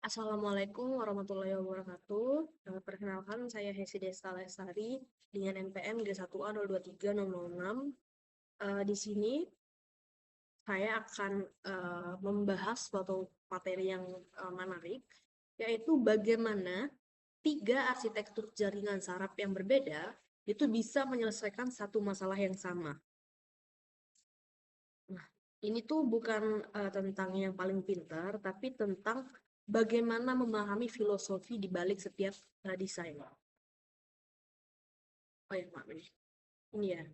Assalamualaikum warahmatullahi wabarakatuh. Perkenalkan, saya Hesi Desta Lestari dengan NPM G1A023006. Di sini saya akan membahas suatu materi yang menarik, yaitu bagaimana tiga arsitektur jaringan saraf yang berbeda itu bisa menyelesaikan satu masalah yang sama. Nah, ini tuh bukan tentang yang paling pintar, tapi tentang bagaimana memahami filosofi di balik setiap desain. Oh ya, maaf ini. Ini ya.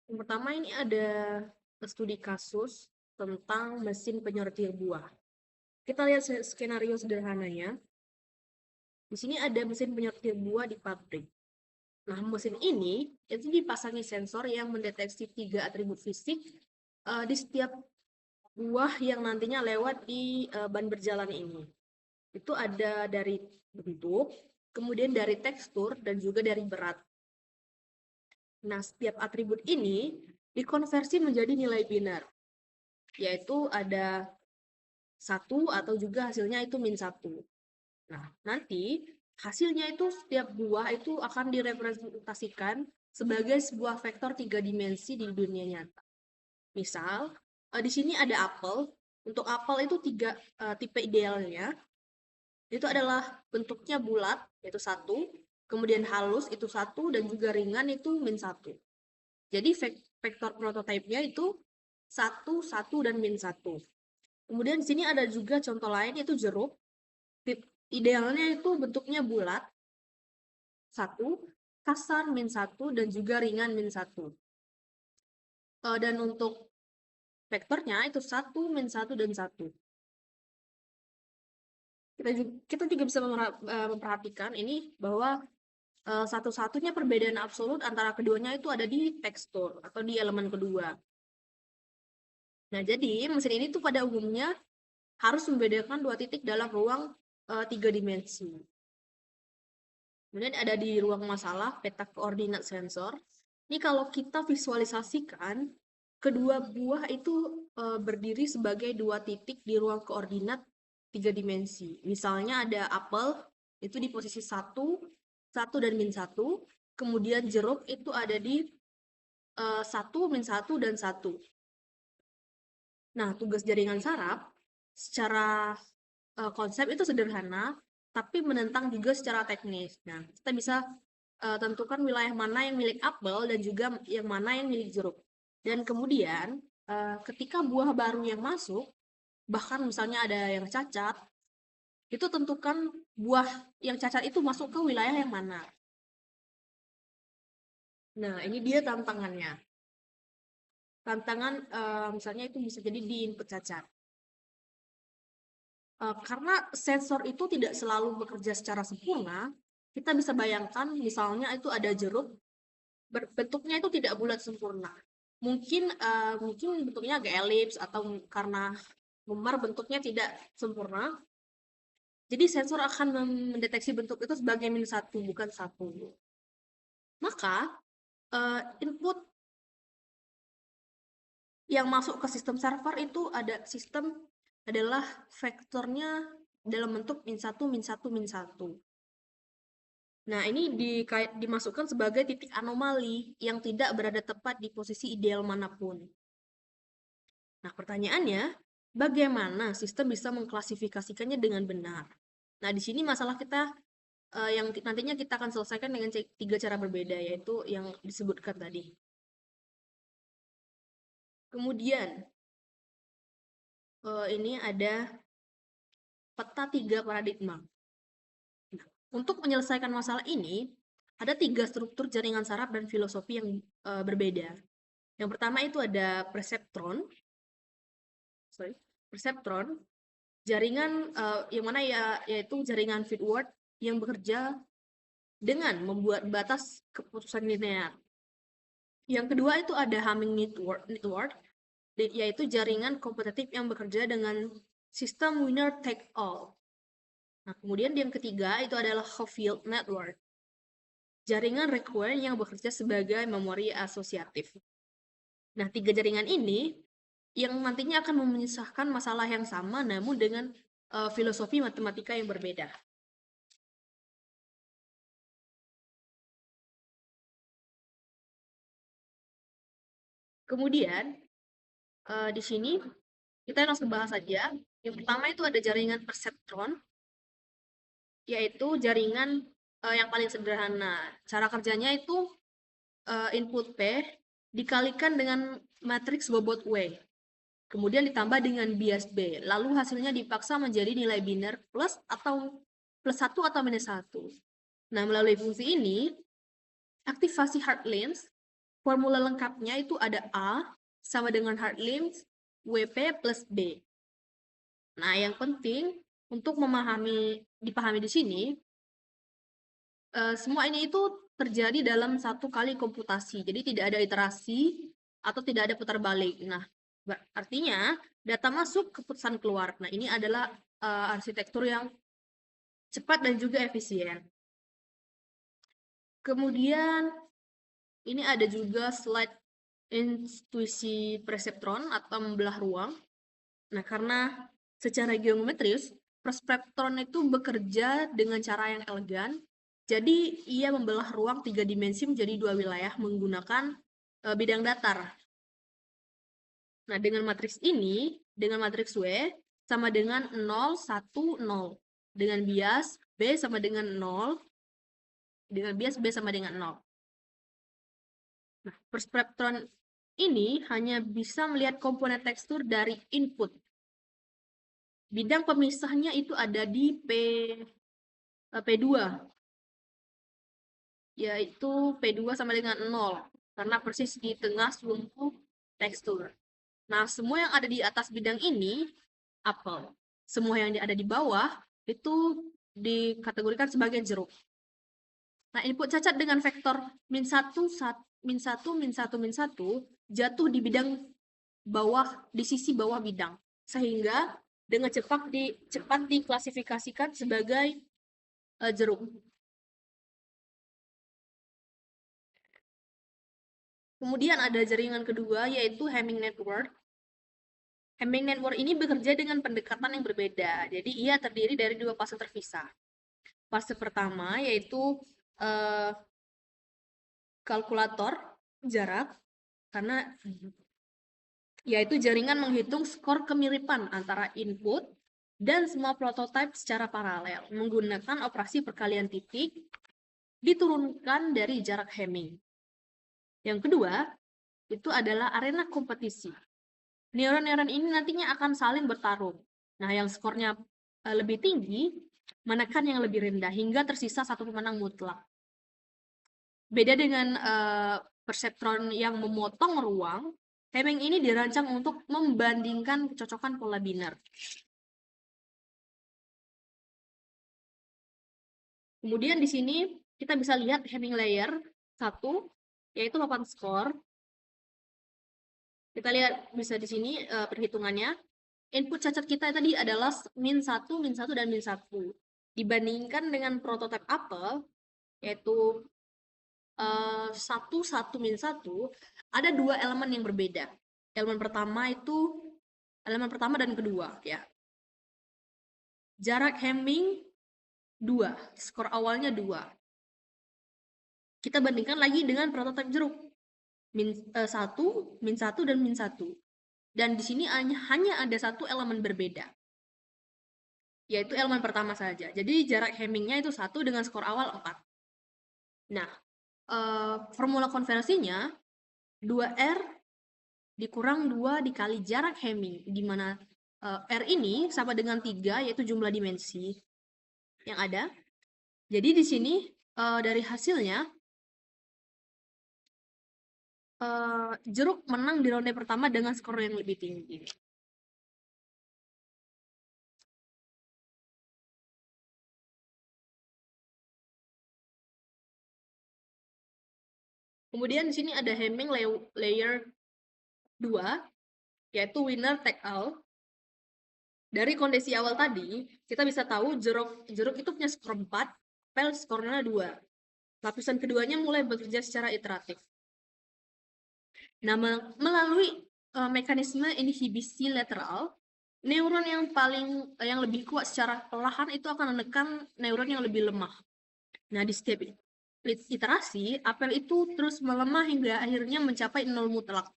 Yang pertama ini ada studi kasus tentang mesin penyortir buah. Kita lihat skenario sederhananya. Di sini ada mesin penyortir buah di pabrik. Nah, mesin ini itu dipasangi sensor yang mendeteksi tiga atribut fisik di setiap buah yang nantinya lewat di ban berjalan ini. Itu ada dari bentuk, kemudian dari tekstur, dan juga dari berat. Nah, setiap atribut ini dikonversi menjadi nilai binar, yaitu ada satu atau juga hasilnya itu min satu. Nah, nanti hasilnya itu setiap buah itu akan direpresentasikan sebagai sebuah vektor tiga dimensi di dunia nyata. Misal, di sini ada apel. Untuk apel itu tiga tipe idealnya. Itu adalah bentuknya bulat, yaitu satu, kemudian halus itu satu, dan juga ringan itu min satu. Jadi vektor prototipenya itu satu, satu, dan min satu. Kemudian di sini ada juga contoh lain yaitu jeruk. Idealnya itu bentuknya bulat, satu, kasar min satu, dan juga ringan min satu. Dan untuk vektornya itu satu, min satu, dan satu. Kita juga bisa memperhatikan ini bahwa satu-satunya perbedaan absolut antara keduanya itu ada di tekstur atau di elemen kedua. Nah, jadi mesin ini tuh pada umumnya harus membedakan dua titik dalam ruang tiga dimensi. Kemudian ada di ruang masalah peta koordinat sensor. Ini kalau kita visualisasikan, kedua buah itu berdiri sebagai dua titik di ruang koordinat tiga dimensi. Misalnya ada apel, itu di posisi 1, 1 dan min 1. Kemudian jeruk itu ada di 1, min 1, dan 1. Nah, tugas jaringan saraf secara konsep itu sederhana, tapi menentang juga secara teknis. Nah, kita bisa tentukan wilayah mana yang milik apel dan juga yang mana yang milik jeruk. Dan kemudian ketika buah baru yang masuk, bahkan misalnya ada yang cacat, itu tentukan buah yang cacat itu masuk ke wilayah yang mana. Nah, ini dia tantangannya. Tantangan misalnya itu bisa jadi di input cacat. Karena sensor itu tidak selalu bekerja secara sempurna, kita bisa bayangkan misalnya itu ada jeruk, bentuknya itu tidak bulat sempurna. Mungkin bentuknya agak elips atau karena memar bentuknya tidak sempurna. Jadi sensor akan mendeteksi bentuk itu sebagai min satu, bukan satu. Maka input yang masuk ke sistem server itu adalah vektornya dalam bentuk min satu, min satu, min satu. Nah, ini dimasukkan sebagai titik anomali yang tidak berada tepat di posisi ideal manapun. Nah, pertanyaannya, bagaimana sistem bisa mengklasifikasikannya dengan benar? Nah, di sini masalah kita yang nantinya kita akan selesaikan dengan tiga cara berbeda, yaitu yang disebutkan tadi. Kemudian, ini ada peta tiga paradigma. Nah, untuk menyelesaikan masalah ini, ada tiga struktur jaringan saraf dan filosofi yang berbeda. Yang pertama itu ada perseptron, jaringan yang mana yaitu jaringan feedward yang bekerja dengan membuat batas keputusan linear. Yang kedua itu ada Hamming network, yaitu jaringan kompetitif yang bekerja dengan sistem winner take all. Nah, kemudian yang ketiga itu adalah Hopfield network, jaringan recurrent yang bekerja sebagai memori asosiatif. Nah, tiga jaringan ini yang nantinya akan menyelesaikan masalah yang sama namun dengan filosofi matematika yang berbeda. Kemudian di sini kita langsung bahas saja. Yang pertama itu ada jaringan perseptron, yaitu jaringan yang paling sederhana. Cara kerjanya itu input P dikalikan dengan matriks bobot W. Kemudian ditambah dengan bias B. Lalu hasilnya dipaksa menjadi nilai biner plus 1 atau minus 1. Nah, melalui fungsi ini, aktivasi hard lens, formula lengkapnya itu ada A sama dengan hard lens WP plus B. Nah, yang penting untuk dipahami di sini, semua ini itu terjadi dalam satu kali komputasi. Jadi tidak ada iterasi atau tidak ada putar balik. Nah, artinya data masuk, keputusan keluar. Nah, ini adalah arsitektur yang cepat dan juga efisien. Kemudian ini ada juga slide intuisi perseptron atau membelah ruang. Nah, karena secara geometris, perseptron itu bekerja dengan cara yang elegan. Jadi, ia membelah ruang 3 dimensi menjadi 2 wilayah menggunakan bidang datar. Nah, dengan matriks ini, dengan matriks W, sama dengan 0, 1, 0. Dengan bias B sama dengan 0. Dengan bias B sama dengan 0. Nah, perseptron ini hanya bisa melihat komponen tekstur dari input. Bidang pemisahnya itu ada di P2, yaitu P2 sama dengan 0, karena persis di tengah sumbu tekstur. Nah, semua yang ada di atas bidang ini, apel. Semua yang ada di bawah, itu dikategorikan sebagai jeruk. Nah, input cacat dengan vektor min 1, min 1, min 1, min 1, jatuh di bidang bawah, di sisi bawah bidang. Sehingga dengan cepat diklasifikasikan sebagai jeruk. Kemudian ada jaringan kedua, yaitu Hamming Network. Hamming Network ini bekerja dengan pendekatan yang berbeda. Jadi, ia terdiri dari 2 fase terpisah. Fase pertama yaitu kalkulator jarak, karena yaitu jaringan menghitung skor kemiripan antara input dan semua prototipe secara paralel menggunakan operasi perkalian titik diturunkan dari jarak Hamming. Yang kedua, itu adalah arena kompetisi. Neuron-neuron ini nantinya akan saling bertarung. Nah, yang skornya lebih tinggi menekan yang lebih rendah hingga tersisa satu pemenang mutlak. Beda dengan perseptron yang memotong ruang, Hamming ini dirancang untuk membandingkan kecocokan pola biner. Kemudian di sini kita bisa lihat Hamming layer 1, yaitu papan skor. Kita lihat bisa di sini perhitungannya. Input cacat kita tadi adalah min 1, dan min 1. Dibandingkan dengan prototipe apel, yaitu 1, 1, min 1, ada 2 elemen yang berbeda. Elemen pertama dan kedua, ya. Jarak Hamming 2, skor awalnya 2. Kita bandingkan lagi dengan prototipe jeruk. Min 1, min 1, dan min 1. Dan di sini hanya ada satu elemen berbeda, yaitu elemen pertama saja. Jadi jarak Hammingnya itu 1 dengan skor awal 4. Nah, formula konversinya 2R dikurang 2 dikali jarak Hamming, di mana R ini sama dengan 3, yaitu jumlah dimensi yang ada. Jadi di sini dari hasilnya, jeruk menang di ronde pertama dengan skor yang lebih tinggi. Kemudian di sini ada Hamming layer 2, yaitu winner take all. Dari kondisi awal tadi, kita bisa tahu jeruk itu punya skor 4, apel skornya 2. Lapisan keduanya mulai bekerja secara iteratif. Nah, melalui mekanisme inhibisi lateral, neuron yang lebih kuat secara perlahan itu akan menekan neuron yang lebih lemah. Nah, di setiap iterasi, apel itu terus melemah hingga akhirnya mencapai nol mutlak.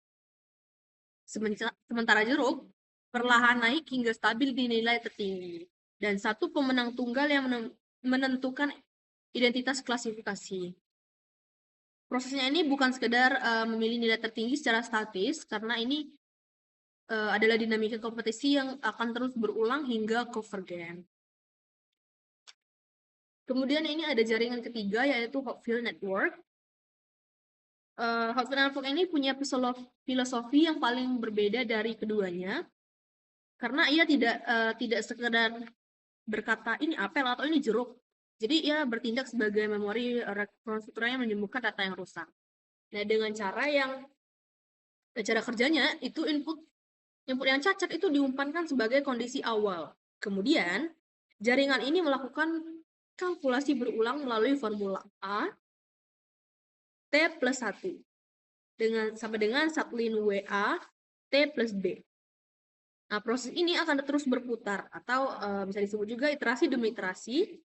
Sementara jeruk perlahan naik hingga stabil di nilai tertinggi. Dan satu pemenang tunggal yang menentukan identitas klasifikasi. Prosesnya ini bukan sekedar memilih nilai tertinggi secara statis, karena ini adalah dinamika kompetisi yang akan terus berulang hingga konvergen. Kemudian ini ada jaringan ketiga, yaitu Hopfield Network. Hopfield Network ini punya filosofi yang paling berbeda dari keduanya, karena ia tidak sekedar berkata ini apel atau ini jeruk. Jadi ia bertindak sebagai memori rekonstruktor yang menyembuhkan data yang rusak. Nah, dengan cara kerjanya itu input yang cacat itu diumpankan sebagai kondisi awal. Kemudian jaringan ini melakukan kalkulasi berulang melalui formula A T plus 1 sama dengan subline WA T plus B. Nah, proses ini akan terus berputar atau bisa disebut juga iterasi demi iterasi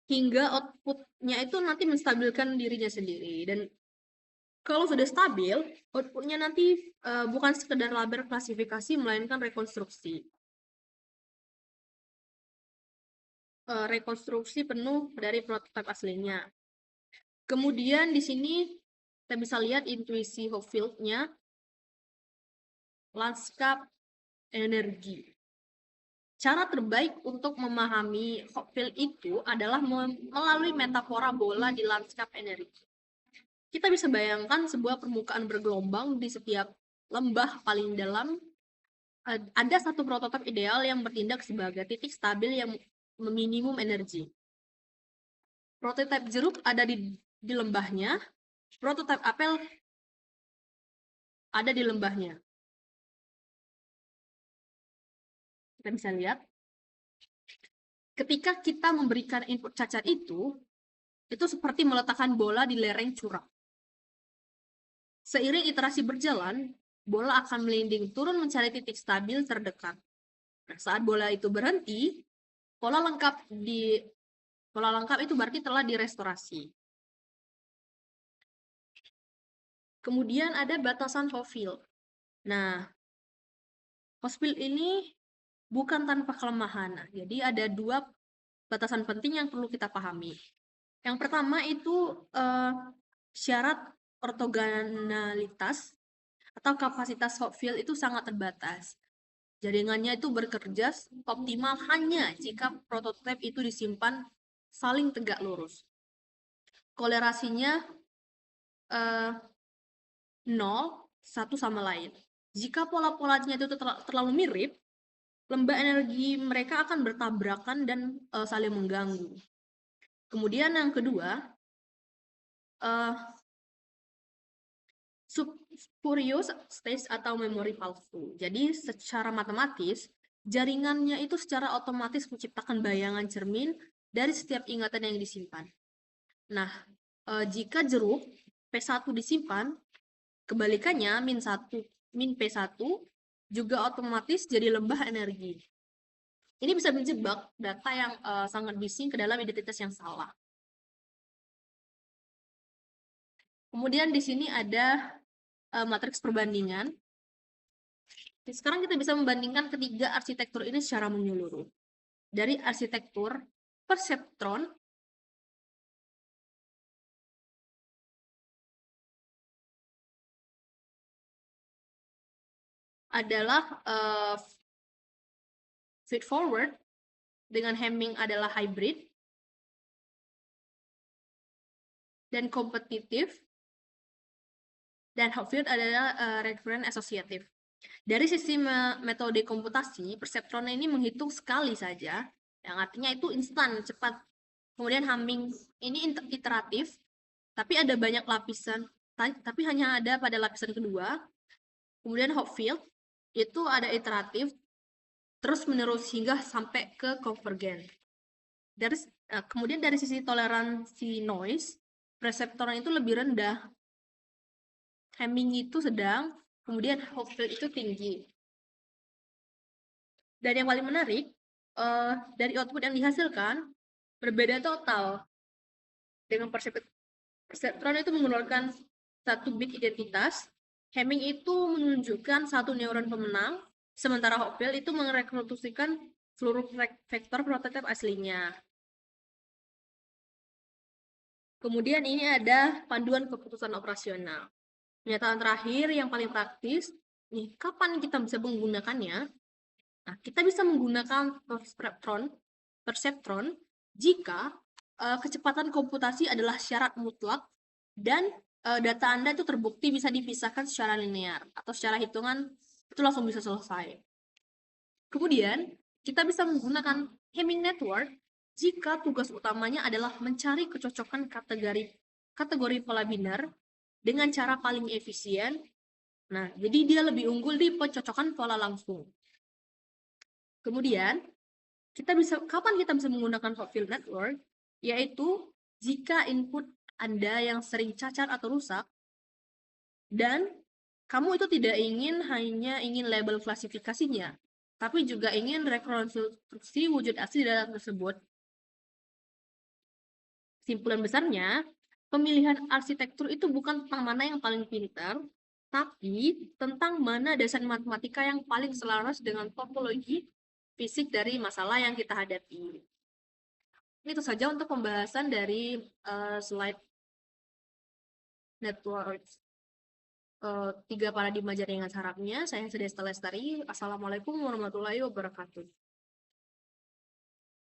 hingga outputnya itu nanti menstabilkan dirinya sendiri. Dan kalau sudah stabil, outputnya nanti bukan sekedar label klasifikasi, melainkan rekonstruksi. Rekonstruksi penuh dari prototipe aslinya. Kemudian di sini kita bisa lihat intuisi Hopfield-nya, lanskap energi. Cara terbaik untuk memahami Hopfield itu adalah melalui metafora bola di lanskap energi. Kita bisa bayangkan sebuah permukaan bergelombang di setiap lembah paling dalam. Ada satu prototipe ideal yang bertindak sebagai titik stabil yang meminimum energi. Prototipe jeruk ada di lembahnya, prototipe apel ada di lembahnya. Kita bisa lihat, ketika kita memberikan input cacat itu seperti meletakkan bola di lereng curam. Seiring iterasi berjalan, bola akan melinding turun mencari titik stabil terdekat. Nah, saat bola itu berhenti, pola lengkap itu berarti telah direstorasi. Kemudian ada batasan Hopfield. Nah, Hopfield ini bukan tanpa kelemahan. Nah, jadi ada dua batasan penting yang perlu kita pahami. Yang pertama itu syarat ortogonalitas atau kapasitas Hopfield itu sangat terbatas. Jaringannya itu bekerja optimal hanya jika prototipe itu disimpan saling tegak lurus. Kolerasinya 0, satu sama lain. Jika pola-polanya itu terlalu mirip, lembah energi mereka akan bertabrakan dan saling mengganggu. Kemudian yang kedua, spurious state atau memori palsu. Jadi secara matematis, jaringannya itu secara otomatis menciptakan bayangan cermin dari setiap ingatan yang disimpan. Nah, jika jeruk P1 disimpan, kebalikannya min P1 juga otomatis jadi lembah energi. Ini bisa menjebak data yang sangat bising ke dalam identitas yang salah. Kemudian di sini ada matriks perbandingan. Sekarang kita bisa membandingkan ketiga arsitektur ini secara menyeluruh. Dari arsitektur perseptron adalah feed forward, dengan Hamming adalah hybrid, dan kompetitif, dan Hopfield adalah recurrent associative. Dari sisi metode komputasi, perseptron ini menghitung sekali saja, yang artinya itu instan, cepat. Kemudian Hamming ini iteratif, tapi ada banyak lapisan, tapi hanya ada pada lapisan kedua. Kemudian Hopfield itu ada iteratif, terus menerus hingga sampai ke konvergen. Kemudian dari sisi toleransi noise, perseptron itu lebih rendah. Hamming itu sedang, kemudian Hopfield itu tinggi. Dan yang paling menarik, dari output yang dihasilkan berbeda total. Dengan perseptron itu mengeluarkan satu bit identitas, Hamming itu menunjukkan satu neuron pemenang, sementara Hopfield itu merekonstruksikan seluruh vektor prototip aslinya. Kemudian ini ada panduan keputusan operasional. Pernyataan terakhir yang paling praktis, nih, kapan kita bisa menggunakannya? Nah, kita bisa menggunakan perseptron jika kecepatan komputasi adalah syarat mutlak dan data Anda itu terbukti bisa dipisahkan secara linear atau secara hitungan itu langsung bisa selesai. Kemudian, kita bisa menggunakan Hamming network jika tugas utamanya adalah mencari kecocokan kategori pola binar dengan cara paling efisien. Nah, jadi dia lebih unggul di pencocokan pola langsung. Kemudian, kapan kita bisa menggunakan Hopfield network? Yaitu jika input Anda yang sering cacat atau rusak dan kamu itu tidak hanya ingin label klasifikasinya, tapi juga ingin rekonstruksi wujud asli data tersebut. Kesimpulan besarnya, pemilihan arsitektur itu bukan tentang mana yang paling pintar, tapi tentang mana dasar matematika yang paling selaras dengan topologi fisik dari masalah yang kita hadapi. Itu saja untuk pembahasan dari slide network 3 paradigma jaringan sarafnya. Saya Sedesta Lestari. Assalamualaikum warahmatullahi wabarakatuh.